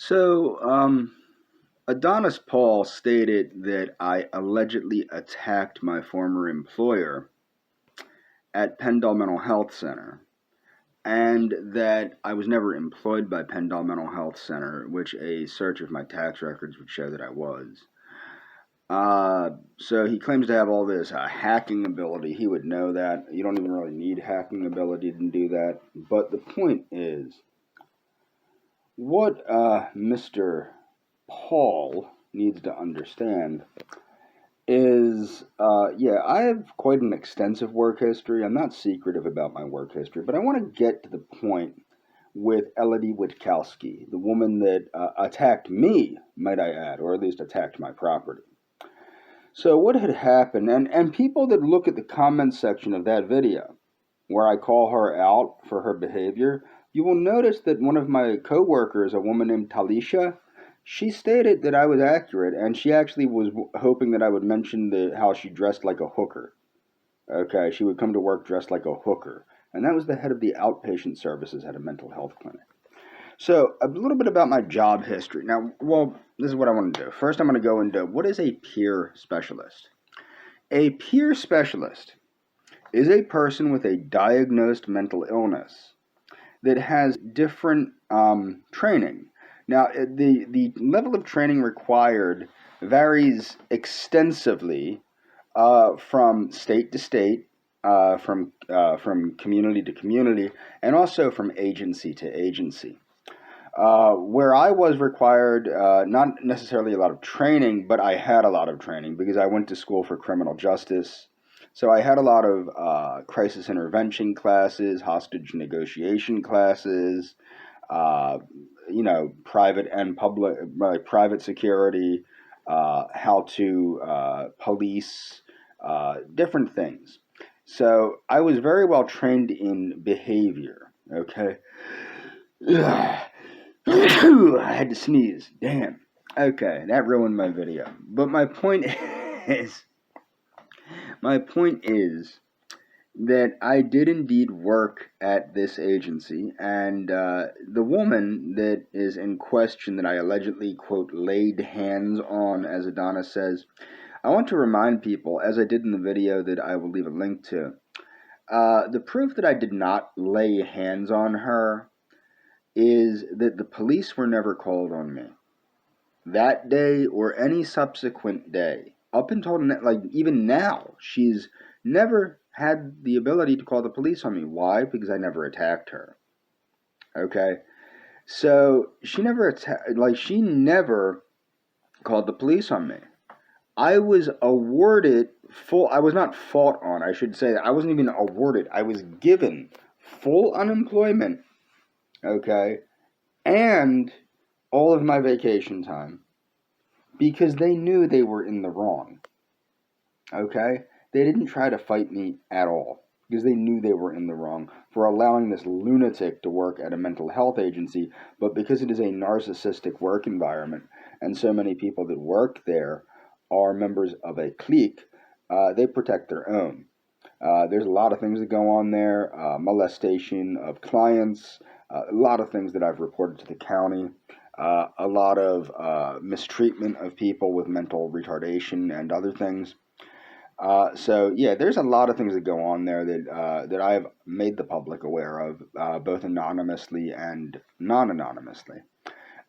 So, Adonis Paul stated that I allegedly attacked my former employer at Pendle Mental Health Center, and that I was never employed by Pendle Mental Health Center, which a search of my tax records would show that I was. So he claims to have all this hacking ability. He would know that. You don't even really need hacking ability to do that. But the point is, what Mr. Paul needs to understand is, I have quite an extensive work history. I'm not secretive about my work history, but I want to get to the point with Elodie Witkowski, the woman that attacked me, might I add, or at least attacked my property. So what had happened, and people that look at the comments section of that video, where I call her out for her behavior, you will notice that one of my coworkers, a woman named Talisha, she stated that I was accurate, and she actually was hoping that I would mention how she dressed like a hooker. Okay, she would come to work dressed like a hooker, and that was the head of the outpatient services at a mental health clinic. So, a little bit about my job history. Now, this is what I want to do. First, I'm going to go into what is a peer specialist. A peer specialist is a person with a diagnosed mental illness that has different training. Now, the level of training required varies extensively from state to state, from community to community, and also from agency to agency. Where I was required, not necessarily a lot of training, but I had a lot of training because I went to school for criminal justice. So I had a lot of crisis intervention classes, hostage negotiation classes, private and public, private security, how to police, different things. So I was very well trained in behavior. Okay. I had to sneeze. Damn. Okay, that ruined my video. But my point is that I did indeed work at this agency, and the woman that is in question that I allegedly, quote, laid hands on, as Adonis says, I want to remind people, as I did in the video that I will leave a link to, the proof that I did not lay hands on her is that the police were never called on me that day or any subsequent day. Up until, even now, she's never had the ability to call the police on me. Why? Because I never attacked her. Okay? So, she never called the police on me. I was I was not fought on, I should say. I wasn't even awarded. I was given full unemployment, okay, and all of my vacation time because they knew they were in the wrong. Okay? They didn't try to fight me at all because they knew they were in the wrong for allowing this lunatic to work at a mental health agency, but because it is a narcissistic work environment and so many people that work there are members of a clique, they protect their own. There's a lot of things that go on there, molestation of clients, a lot of things that I've reported to the county, a lot of mistreatment of people with mental retardation and other things. There's a lot of things that go on there that I've made the public aware of, both anonymously and non-anonymously.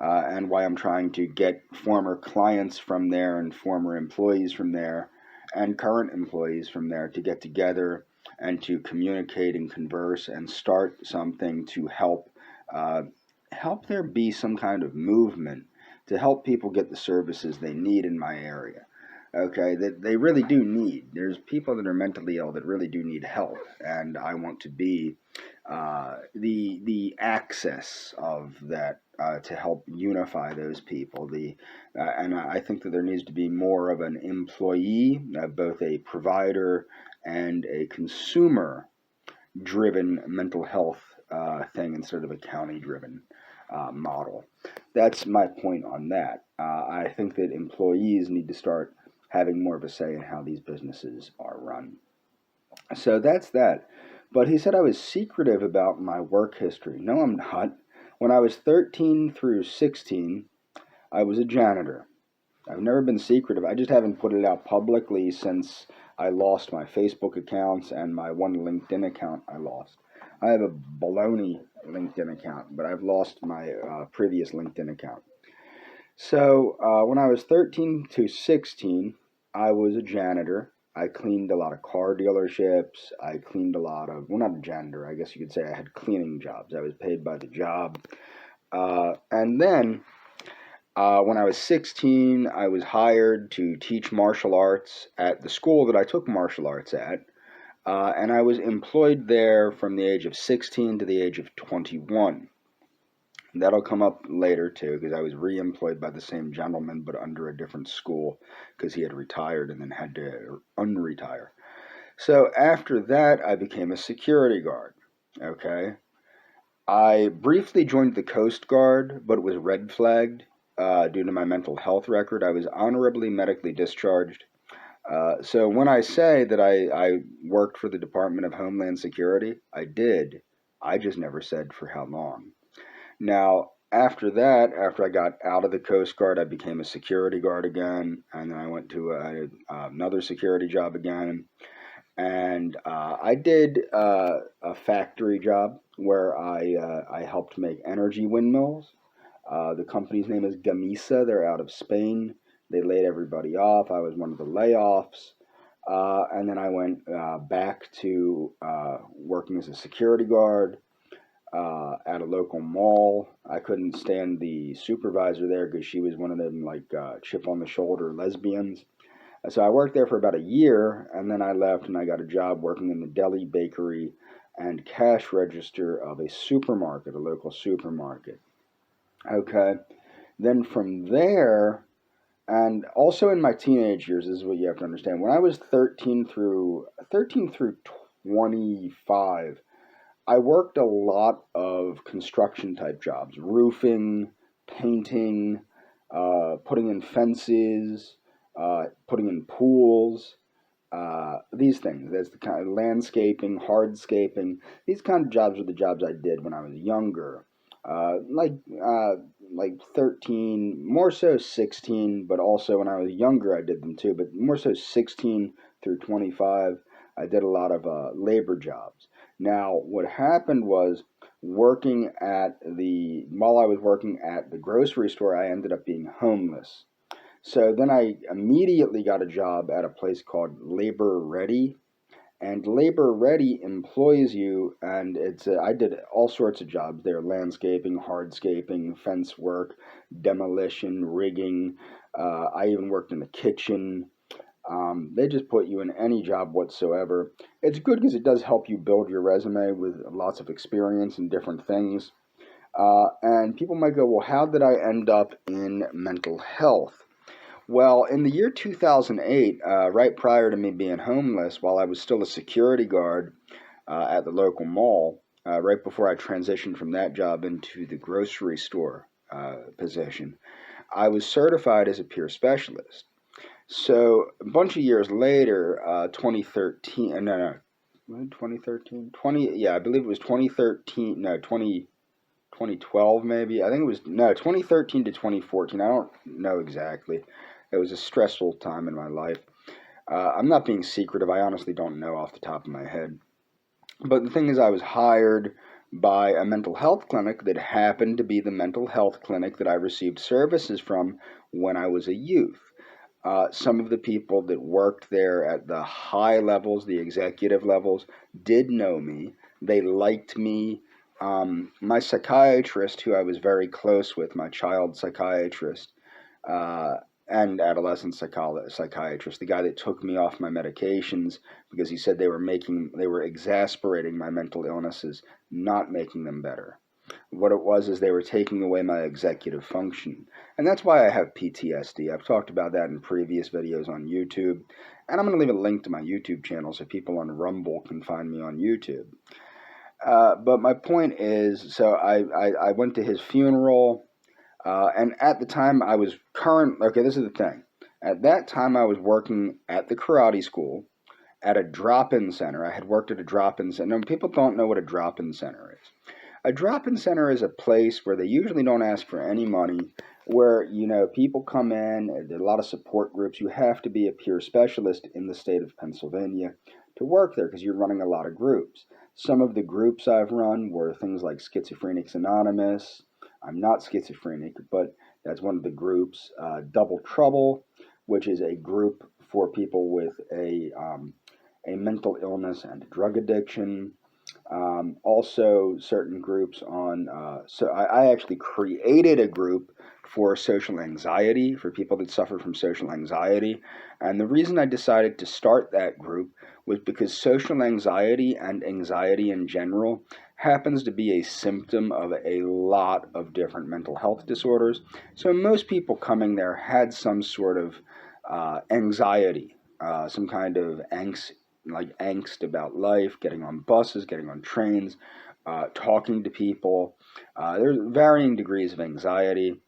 And why I'm trying to get former clients from there and former employees from there and current employees from there to get together and to communicate and converse and start something to help there be some kind of movement to help people get the services they need in my area. Okay, that they really do need. There's people that are mentally ill that really do need help, and I want to be the access of that to help unify those people. And I think that there needs to be more of an employee, both a provider and a consumer-driven mental health thing instead of a county-driven model. That's my point on that. I think that employees need to start having more of a say in how these businesses are run. So that's that. But he said I was secretive about my work history. No, I'm not. When I was 13 through 16, I was a janitor. I've never been secretive. I just haven't put it out publicly since I lost my Facebook accounts and my one LinkedIn account I lost. I have a baloney LinkedIn account, but I've lost my previous LinkedIn account. So when I was 13 to 16, I was a janitor. I cleaned a lot of car dealerships. I cleaned a lot of, well, not a janitor, I guess you could say I had cleaning jobs. I was paid by the job. And then when I was 16, I was hired to teach martial arts at the school that I took martial arts at. And I was employed there from the age of 16 to the age of 21. That'll come up later too, because I was re-employed by the same gentleman, but under a different school, because he had retired and then had to unretire. So after that, I became a security guard. Okay, I briefly joined the Coast Guard, but it was red flagged due to my mental health record. I was honorably medically discharged. So when I say that I worked for the Department of Homeland Security, I did. I just never said for how long. Now, after that, after I got out of the Coast Guard, I became a security guard again, and then I went to another security job again, and I did a factory job where I helped make energy windmills. The company's name is Gamesa. They're out of Spain. They laid everybody off. I was one of the layoffs. And then I went back to working as a security guard at a local mall. I couldn't stand the supervisor there because she was one of them like chip on the shoulder lesbians. So I worked there for about a year, and then I left and I got a job working in the deli, bakery, and cash register of a supermarket, a local supermarket. Okay. Then from there, and also in my teenage years, this is what you have to understand. When I was 13 through 25, I worked a lot of construction type jobs, roofing, painting, putting in fences, putting in pools, these things. There's the kind of landscaping, hardscaping. These kind of jobs were the jobs I did when I was younger. Like 13, more so 16, but also when I was younger I did them too, but more so 16 through 25, I did a lot of labor jobs. Now, what happened was while I was working at the grocery store, I ended up being homeless. So then I immediately got a job at a place called Labor Ready. And Labor Ready employs you, and I did all sorts of jobs there: landscaping, hardscaping, fence work, demolition, rigging. I even worked in the kitchen. They just put you in any job whatsoever. It's good because it does help you build your resume with lots of experience in different things. And people might go, well, how did I end up in mental health? Well, in the year 2008, right prior to me being homeless, while I was still a security guard at the local mall, right before I transitioned from that job into the grocery store position, I was certified as a peer specialist. So a bunch of years later, 2013, no, 2013, yeah, I believe it was 2013, no, 2012 maybe. I think it was, no, 2013 to 2014. I don't know exactly. It was a stressful time in my life. I'm not being secretive. I honestly don't know off the top of my head. But the thing is, I was hired by a mental health clinic that happened to be the mental health clinic that I received services from when I was a youth. Some of the people that worked there at the high levels, the executive levels, did know me. They liked me. My psychiatrist, who I was very close with, my child psychiatrist, and adolescent psychiatrist, the guy that took me off my medications because he said they were exasperating my mental illnesses, not making them better. What it was is they were taking away my executive function. And that's why I have PTSD. I've talked about that in previous videos on YouTube. And I'm going to leave a link to my YouTube channel so people on Rumble can find me on YouTube. But my point is, so I went to his funeral, and at the time I was okay, this is the thing. At that time I was working at the karate school at a drop-in center. I had worked at a drop-in center. Now, people don't know what a drop-in center is. A drop-in center is a place where they usually don't ask for any money, where, people come in, there are a lot of support groups. You have to be a peer specialist in the state of Pennsylvania to work there because you're running a lot of groups. Some of the groups I've run were things like Schizophrenics Anonymous. I'm not schizophrenic, but that's one of the groups. Double Trouble, which is a group for people with a mental illness and drug addiction. Also, certain groups on. So I actually created a group for social anxiety, for people that suffer from social anxiety. And the reason I decided to start that group was because social anxiety and anxiety in general happens to be a symptom of a lot of different mental health disorders. So most people coming there had some sort of anxiety, some kind of angst about life, getting on buses, getting on trains, talking to people. There's varying degrees of anxiety.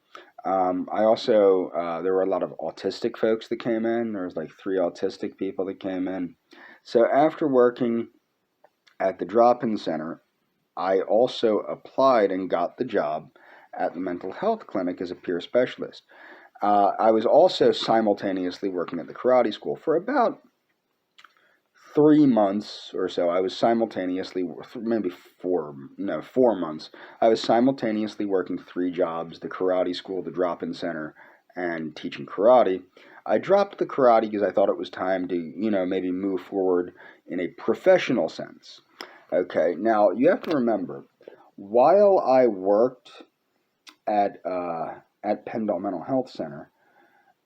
I also, there were a lot of autistic folks that came in. There was like 3 autistic people that came in. So after working at the drop-in center, I also applied and got the job at the mental health clinic as a peer specialist. I was also simultaneously working at the karate school for about 3 months or so. I was simultaneously, maybe 4 months. I was simultaneously working 3 jobs: the karate school, the drop-in center, and teaching karate. I dropped the karate because I thought it was time to, maybe move forward in a professional sense. Okay, now you have to remember, while I worked at Pendle Mental Health Center,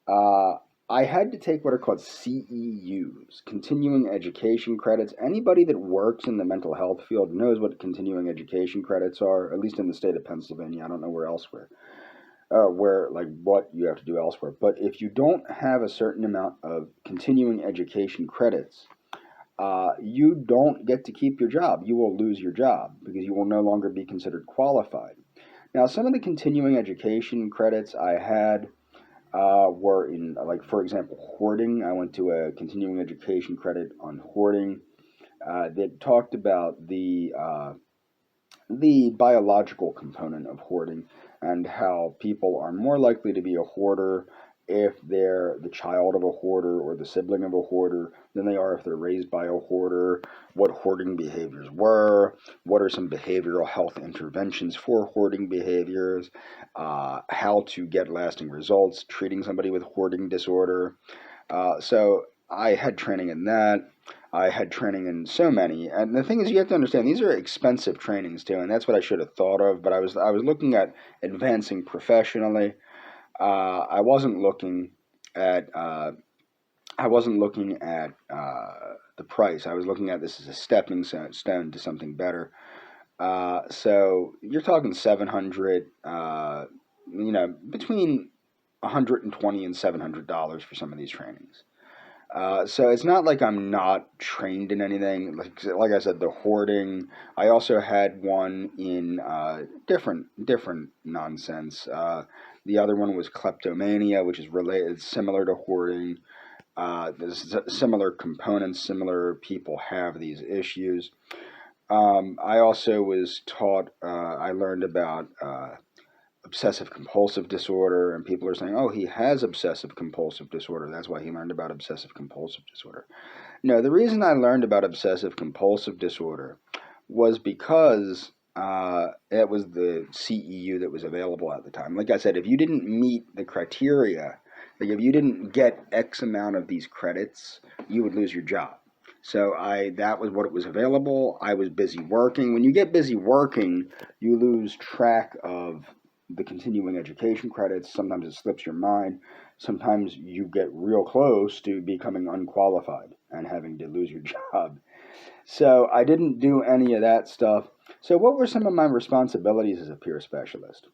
uh, I had to take what are called CEUs, continuing education credits. Anybody that works in the mental health field knows what continuing education credits are, at least in the state of Pennsylvania. I don't know what you have to do elsewhere. But if you don't have a certain amount of continuing education credits, you don't get to keep your job. You will lose your job because you will no longer be considered qualified. Now, some of the continuing education credits I had were in, like, for example, hoarding. I went to a continuing education credit on hoarding that talked about the biological component of hoarding and how people are more likely to be a hoarder if they're the child of a hoarder or the sibling of a hoarder than they are if they're raised by a hoarder, what hoarding behaviors were, what are some behavioral health interventions for hoarding behaviors, how to get lasting results treating somebody with hoarding disorder. So I had training in that. I had training in so many, and the thing is, you have to understand these are expensive trainings too, and that's what I should have thought of. But I was looking at advancing professionally. I wasn't looking at the price. I was looking at this as a stepping stone to something better. So you're talking 700, between 120 and $700 for some of these trainings. So it's not like I'm not trained in anything. Like I said, the hoarding. I also had one in different nonsense. The other one was kleptomania, which is related, similar to hoarding. There's similar components. Similar people have these issues. I also was taught. I learned about obsessive compulsive disorder, and people are saying, oh, he has obsessive compulsive disorder, that's why he learned about obsessive compulsive disorder. No, the reason I learned about obsessive compulsive disorder was because it was the CEU that was available at the time. Like I said, if you didn't meet the criteria, like if you didn't get X amount of these credits, you would lose your job. So that was what it was available. I was busy working. When you get busy working, you lose track of the continuing education credits. Sometimes it slips your mind. Sometimes you get real close to becoming unqualified and having to lose your job. So I didn't do any of that stuff. So what were some of my responsibilities as a peer specialist?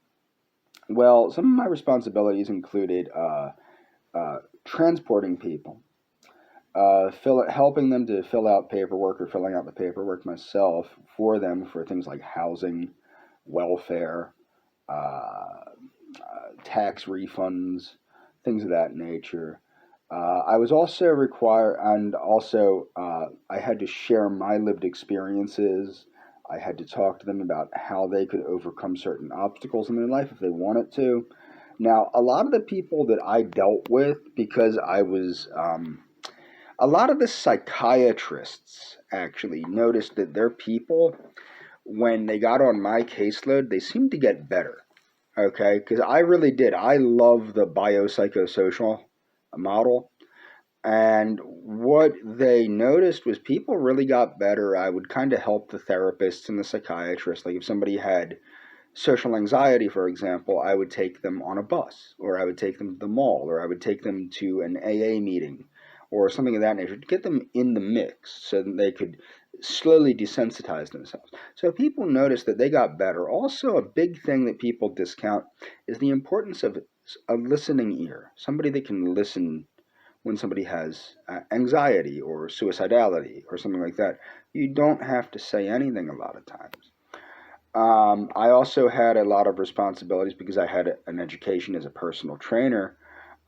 Well, some of my responsibilities included transporting people, helping them to fill out paperwork or filling out the paperwork myself for them for things like housing, welfare, tax refunds, things of that nature. I was also required, and also I had to share my lived experiences I had to talk to them about how they could overcome certain obstacles in their life if they wanted to. Now, a lot of the people that I dealt with, because I was, a lot of the psychiatrists actually noticed that their people, when they got on my caseload, they seemed to get better. Okay, because I really did. I love the biopsychosocial model. And what they noticed was people really got better. I would kind of help the therapists and the psychiatrists. Like if somebody had social anxiety, for example, I would take them on a bus, or I would take them to the mall, or I would take them to an AA meeting, or something of that nature to get them in the mix so that they could slowly desensitize themselves. So people noticed that they got better. Also, a big thing that people discount is the importance of a listening ear, somebody that can listen when somebody has anxiety or suicidality or something like that. You don't have to say anything a lot of times. I also had a lot of responsibilities because I had an education as a personal trainer.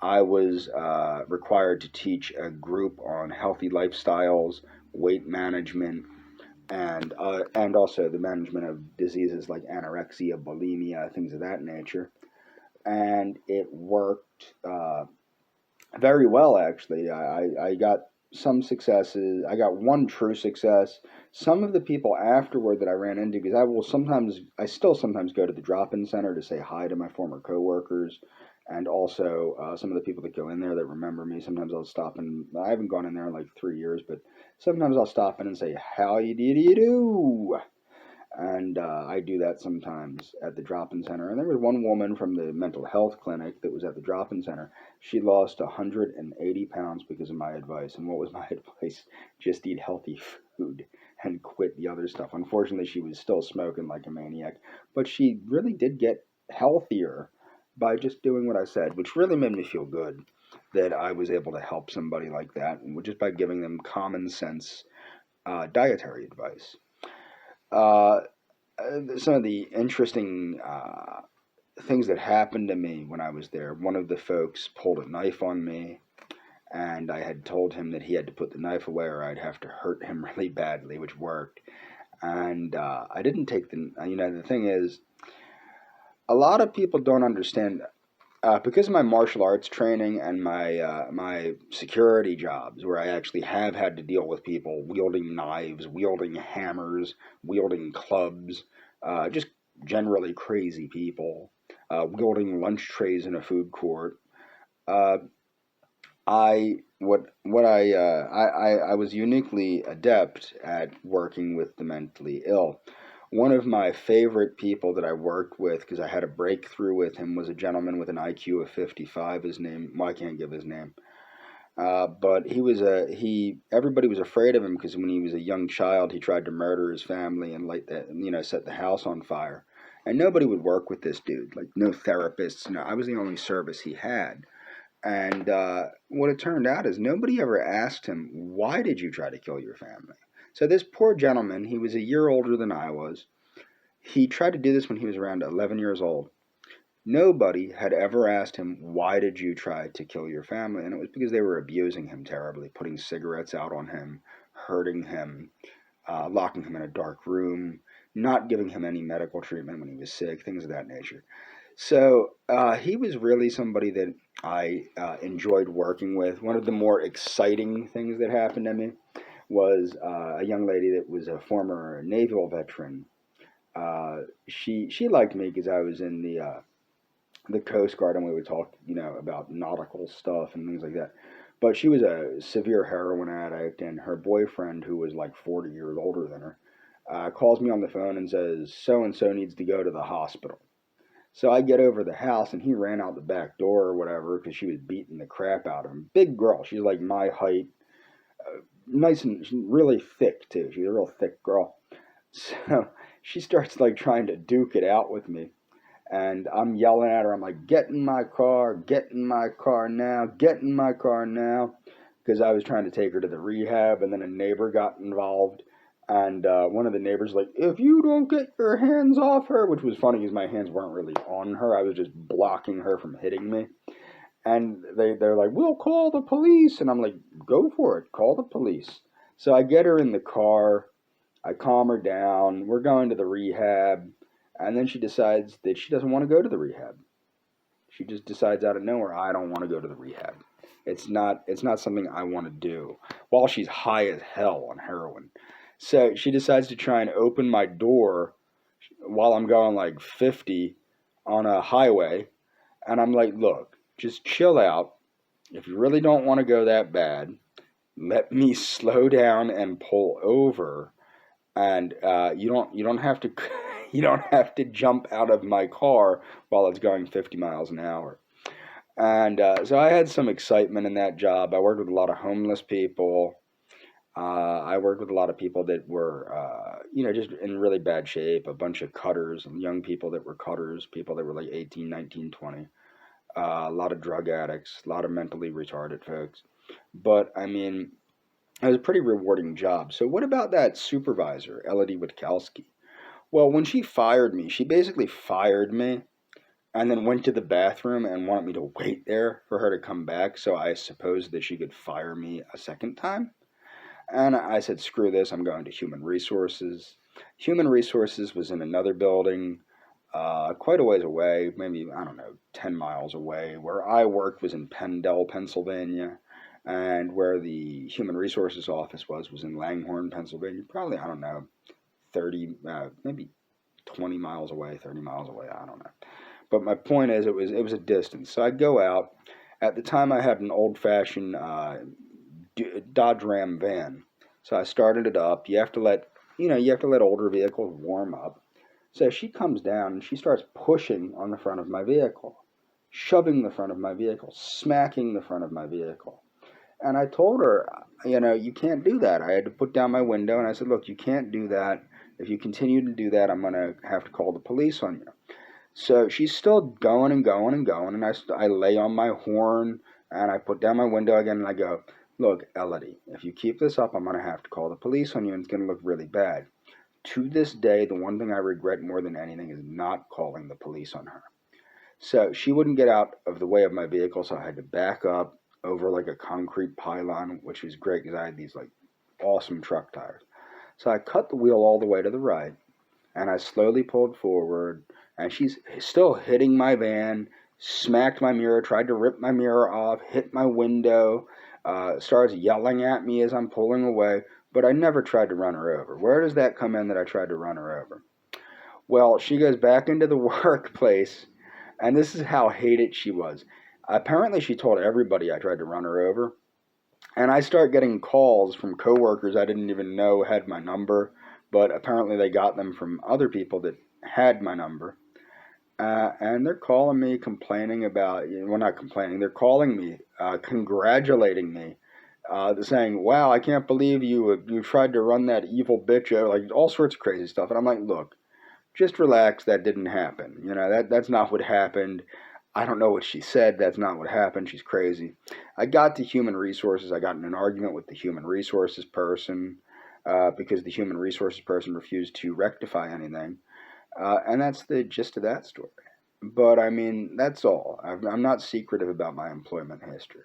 I was required to teach a group on healthy lifestyles, weight management, and also the management of diseases like anorexia, bulimia, things of that nature. And it worked very well, actually. I got some successes. I got one true success. Some of the people afterward that I ran into, because I still sometimes go to the drop-in center to say hi to my former coworkers, and also some of the people that go in there that remember me. Sometimes I'll stop and I haven't gone in there in like 3 years, but sometimes I'll stop in and say, "How you do?" And I do that sometimes at the drop-in center. And there was one woman from the mental health clinic that was at the drop-in center. She lost 180 pounds because of my advice. And what was my advice? Just eat healthy food and quit the other stuff. Unfortunately, she was still smoking like a maniac, but she really did get healthier by just doing what I said, which really made me feel good that I was able to help somebody like that, and just by giving them common sense dietary advice. Uh, some of the interesting things that happened to me when I was there. One of the folks pulled a knife on me, and I had told him that he had to put the knife away or I'd have to hurt him really badly, which worked. And I didn't take the thing is, a lot of people don't understand. Because of my martial arts training and my security jobs, where I actually have had to deal with people wielding knives, wielding hammers, wielding clubs, just generally crazy people, wielding lunch trays in a food court. Uh, I was uniquely adept at working with the mentally ill. One of my favorite people that I worked with, because I had a breakthrough with him, was a gentleman with an IQ of 55. His name, well, I can't give his name, but everybody was afraid of him because when he was a young child, he tried to murder his family and set the house on fire. And nobody would work with this dude, like no therapists. No, I was the only service he had. And what it turned out is nobody ever asked him, why did you try to kill your family? So this poor gentleman, he was a year older than I was. He tried to do this when he was around 11 years old. Nobody had ever asked him, why did you try to kill your family? And it was because they were abusing him terribly, putting cigarettes out on him, hurting him, locking him in a dark room, not giving him any medical treatment when he was sick, things of that nature. So he was really somebody that I enjoyed working with. One of the more exciting things that happened to me was a young lady that was a former naval veteran. She liked me because I was in the Coast Guard and we would talk, about nautical stuff and things like that. But she was a severe heroin addict, and her boyfriend, who was like 40 years older than her, calls me on the phone and says, so and so needs to go to the hospital. So I get over the house, and he ran out the back door or whatever because she was beating the crap out of him. Big girl. She's like my height. Nice and really thick, too. She's a real thick girl. So she starts like trying to duke it out with me. And I'm yelling at her. I'm like, get in my car now, get in my car now. Because I was trying to take her to the rehab, and then a neighbor got involved. And one of the neighbors like, if you don't get your hands off her, which was funny because my hands weren't really on her. I was just blocking her from hitting me. And they're like, we'll call the police. And I'm like, go for it. Call the police. So I get her in the car. I calm her down. We're going to the rehab. And then she decides that she doesn't want to go to the rehab. She just decides out of nowhere, I don't want to go to the rehab. It's not something I want to do while she's high as hell on heroin. So she decides to try and open my door while I'm going like 50 on a highway. And I'm like, look, just chill out. If you really don't want to go that bad, let me slow down and pull over. And you don't have to you don't have to jump out of my car while it's going 50 miles an hour. And so I had some excitement in that job. I worked with a lot of homeless people. I worked with a lot of people that were, just in really bad shape, a bunch of cutters, young people that were cutters, people that were like 18, 19, 20. A lot of drug addicts, a lot of mentally retarded folks. But, I mean, it was a pretty rewarding job. So what about that supervisor, Elodie Witkowski? Well, when she fired me, she basically fired me and then went to the bathroom and wanted me to wait there for her to come back, so I supposed that she could fire me a second time. And I said, screw this, I'm going to Human Resources. Human Resources was in another building, quite a ways away, maybe, I don't know, 10 miles away. Where I worked was in Pendle, Pennsylvania, and where the Human Resources office was in Langhorne, Pennsylvania, probably, I don't know, 30, maybe 20 miles away, 30 miles away, I don't know. But my point is, it was a distance. So I'd go out. At the time, I had an old-fashioned Dodge Ram van. So I started it up. You have to let older vehicles warm up. So she comes down and she starts pushing on the front of my vehicle, shoving the front of my vehicle, smacking the front of my vehicle. And I told her, you can't do that. I had to put down my window and I said, look, you can't do that. If you continue to do that, I'm going to have to call the police on you. So she's still going and going and going, and I lay on my horn, and I put down my window again, and I go, look, Elodie, if you keep this up, I'm going to have to call the police on you, and it's going to look really bad. To this day, the one thing I regret more than anything is not calling the police on her. So she wouldn't get out of the way of my vehicle, so I had to back up over like a concrete pylon, which was great because I had these like awesome truck tires. So I cut the wheel all the way to the right, and I slowly pulled forward, and she's still hitting my van, smacked my mirror, tried to rip my mirror off, hit my window, starts yelling at me as I'm pulling away, but I never tried to run her over. Where does that come in that I tried to run her over? Well, she goes back into the workplace, and this is how hated she was. Apparently, she told everybody I tried to run her over, and I start getting calls from coworkers I didn't even know had my number, but apparently they got them from other people that had my number. And they're calling me complaining about, well, not complaining, they're calling me, congratulating me, saying, wow, I can't believe you tried to run that evil bitch over, like all sorts of crazy stuff. And I'm like, look, just relax, that didn't happen. That's not what happened. I don't know what she said. That's not what happened. She's crazy. I got to Human Resources. I got in an argument with the Human Resources person because the Human Resources person refused to rectify anything. And that's the gist of that story. But I mean, that's all. I'm not secretive about my employment history.